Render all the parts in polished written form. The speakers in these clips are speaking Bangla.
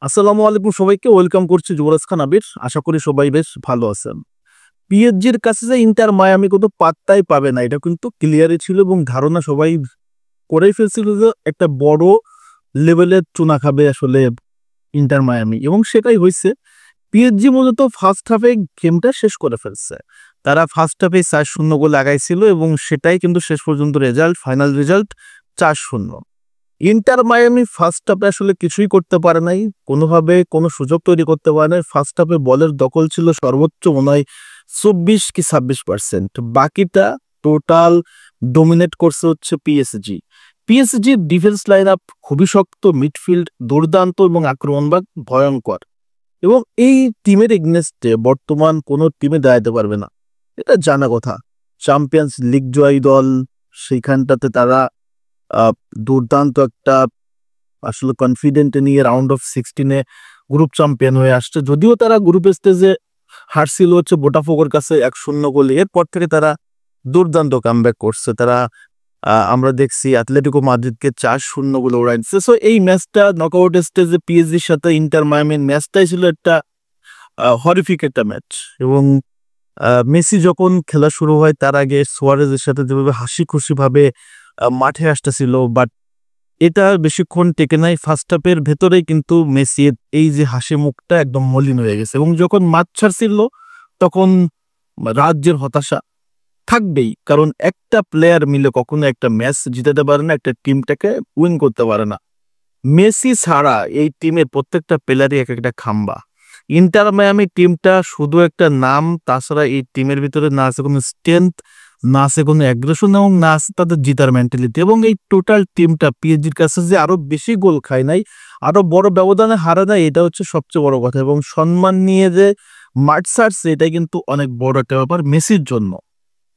আসসালামু আলাইকুম সবাইকে ওয়েলকাম করছি যুবরাজ খান আবির। আশা করি সবাই বেশ ভালো আছেন। পিএসজির কাছে যে ইন্টার মায়ামি কোনো পাত্তাই পাবে না এটা কিন্তু ক্লিয়ারই ছিল এবং ধারণা সবাই করেই ফেলছিল যে একটা বড় লেভেলের চুনা খাবে আসলে ইন্টার মায়ামি এবং সেটাই হয়েছে। পিএসজি মূলত ফার্স্ট হাফে গেমটা শেষ করে ফেলছে। তারা ফার্স্ট হাফে 4-0 গোল লাগাইছিল এবং সেটাই কিন্তু শেষ পর্যন্ত final result 4-0। Inter Miami first হাফে আসলে কিছুই করতে পারে নাই, কোনোভাবে কোনো সুযোগ তৈরি করতে পারে নাই। ফার্স্ট হাফে বলের দখল ছিল সর্বোচ্চ মনে হয় 24 কি 26%, বাকিটা টোটাল ডোমিনেট করছে হচ্ছে পিএসজি। পিএসজির ডিফেন্স লাইন আপ খুবই শক্ত, মিডফিল্ড দুর্দান্ত এবং আক্রমণভাগ ভয়ঙ্কর। এবং এই টিমের এগনেস্টে বর্তমান কোনো টিমে দাঁড়াতে পারবে না, এটা জানা কথা। চ্যাম্পিয়ন্স লিগ জয়ী দল, সেইখানটাতে তারা দুর্দান্ত একটা আসলে কনফিডেন্ট নিয়ে রাউন্ড অফ 16-এ গ্রুপ চ্যাম্পিয়ন হয়ে আসছে। যদিও তারা গ্রুপ স্টেজে হারছিল হচ্ছে বোটাফোগোর কাছে 1-0 গোলে, এরপর থেকে তারা দুর্দান্ত কামব্যাক করছে। তারা আমরা দেখছি অ্যাটলেটিকো মাদ্রিদকে 4-0 গোলে উড়াইছে। সো এই ম্যাচটা নকআউট স্টেজে পিএসজির সাথে ইন্টার মায়ামির ম্যাচটাই ছিল একটা হরিফিক একটা ম্যাচ। এবং মেসি যখন খেলা শুরু হয় তার আগে সুয়ারেজের সাথে যেভাবে হাসি খুশি ভাবে মাঠে আসতেছিল, বাট এটা বেশিক্ষণ টেকে নাই। ফার্স্ট হাফের ভেতরেই কিন্তু মেসির এই যে হাসি মুখটা একদম মলিন হয়ে গেছে এবং যখন মাঠ ছাড়ছিল তখন রাজ্যের হতাশা থাকবেই, কারণ একটা প্লেয়ার মিলে কখনো একটা ম্যাচ জিতাতে পারে না, একটা টিমটাকে উইন করতে পারে না। মেসি ছাড়া এই টিমের প্রত্যেকটা প্লেয়ারই এক একটা খাম্বা। ইন্টার মায়ামি টিমটা শুধু একটা নাম, তাছাড়া এই টিমের ভিতরে না আছে কোনো স্ট্রেংথ, না আছে কোনো অ্যাগ্রেশন এবং না আছে তাদের জিতার মেন্টালিটি। এবং এই টোটাল টিমটা পিএসজির কাছে যে আরো বেশি গোল খায় নাই, আরো বড় ব্যবধানে হারে নাই, এটা হচ্ছে সবচেয়ে বড় কথা। এবং সম্মান নিয়ে যে মাঠ ছাড়ছে এটা কিন্তু অনেক বড় একটা ব্যাপার মেসির জন্য।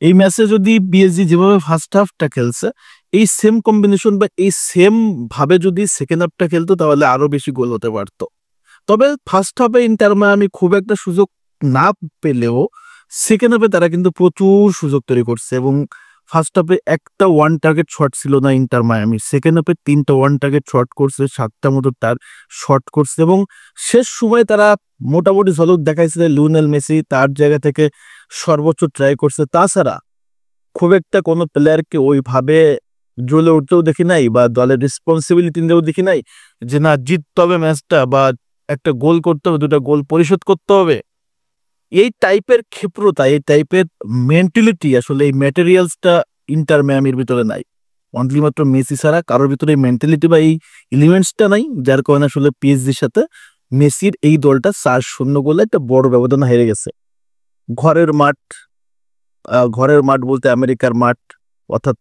এই ম্যাচে যদি পিএসজি যেভাবে ফার্স্ট হাফটা খেলছে, এই সেম কম্বিনেশন বা এই সেম ভাবে যদি সেকেন্ড হাফটা খেলতো তাহলে আরো বেশি গোল হতে পারতো। তবে ফার্স্ট হাফে ইন্টার মায়ামি খুব একটা সুযোগ না পেলেও সেকেন্ড হাফে তারা কিন্তু প্রচুর সুযোগ তৈরি করছে। এবং ফার্স্ট হাফে একটা ওয়ান টার্গেট শট ছিল না ইন্টার মায়ামি, সেকেন্ড হাফে 3টা ওয়ান টার্গেট শট করছে, 7টা মতো তার শট করছে। এবং শেষ সময় তারা মোটামুটি ঝলক দেখাইছে লিওনেল মেসি তার জায়গা থেকে সর্বোচ্চ ট্রাই করছে। তাছাড়া খুব একটা কোনো প্লেয়ারকে ওইভাবে জ্বলে উঠতেও দেখি নাই বা দলের রেসপন্সিবিলিটি নিয়েও দেখি নাই যে না জিততে হবে ম্যাচটা বা একটা গোল করতে হবে, 2টা গোল পরিশোধ করতে হবে। এই টাইপের ক্ষিপ্রতা, এই টাইপের মেন্টালিটি আসলে এই ম্যাটেরিয়ালসটা ইন্টার মায়ামির ভিতরে নাই। অনলি মাত্র মেসি ছাড়া কারোর ভিতরে এই মেন্টালিটি বা এই এলিমেন্টসটা নাই, যার কারণে আসলে পিএসজির সাথে মেসির এই দলটা 4-0 গোলে একটা বড় ব্যবধান হেরে গেছে। ঘরের মাঠ, ঘরের মাঠ বলতে আমেরিকার মাঠ, অর্থাৎ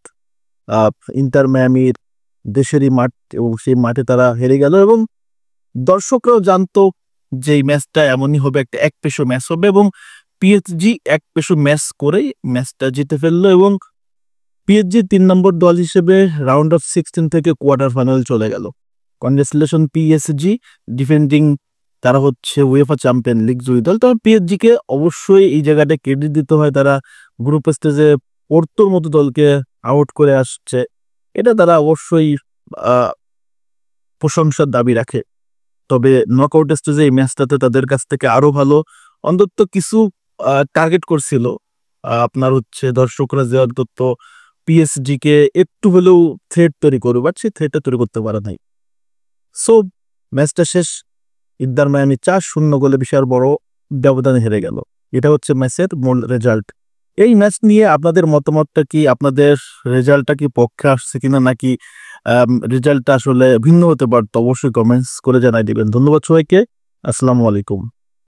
ইন্টার মায়ামির দেশেরই মাঠ, এবং সেই মাঠে তারা হেরে গেল। এবং দর্শকরাও জানতো যে এই ম্যাচটা এমনই হবে, একটা এক পেশো ম্যাচ হবে এবং পিএসজি এক পেশো ম্যাচ করেই ম্যাচটা জিতে ফেললো। এবং পিএসজি 3 নম্বর দল হিসেবে রাউন্ড অফ 16 থেকে কোয়ার্টার ফাইনাল চলে গেল। কংগ্রেচুলেশন পিএসজি, ডিফেন্ডিং তারা হচ্ছে উয়েফা চ্যাম্পিয়ন লিগ জয়ী দল। তবে পিএসজি কে অবশ্যই এই জায়গাটা ক্রেডিট দিতে হয়, তারা গ্রুপ স্টেজে পোর্তোর মতো দলকে আউট করে আসছে, এটা তারা অবশ্যই প্রশংসার দাবি রাখে। তবে নকআউট স্টেজে এই ম্যাচটাতে তাদের কাছ থেকে আরো ভালো অন্তত কিছু টার্গেট করছিল। আপনার হচ্ছে দর্শকরা যে অন্তত পিএসজি কে একটু হলেও থ্রেট তৈরি করবে, বাট সেই থ্রেটটা তৈরি করতে পারে নাই। সো ম্যাচটা শেষ, ইন্টার মায়ামি 4-0 গোলে বিশাল বড় ব্যবধানে হেরে গেল। এটা হচ্ছে ম্যাচের মূল রেজাল্ট। এই ম্যাচ নিয়ে আপনাদের মতামতটা কি? আপনাদের রেজাল্টটা কি পক্ষে আসছে কিনা, নাকি রেজাল্টটা আসলে ভিন্ন হতে পারতো? অবশ্যই কমেন্টস করে জানাই দিবেন। ধন্যবাদ সবাইকে, আসসালামু আলাইকুম।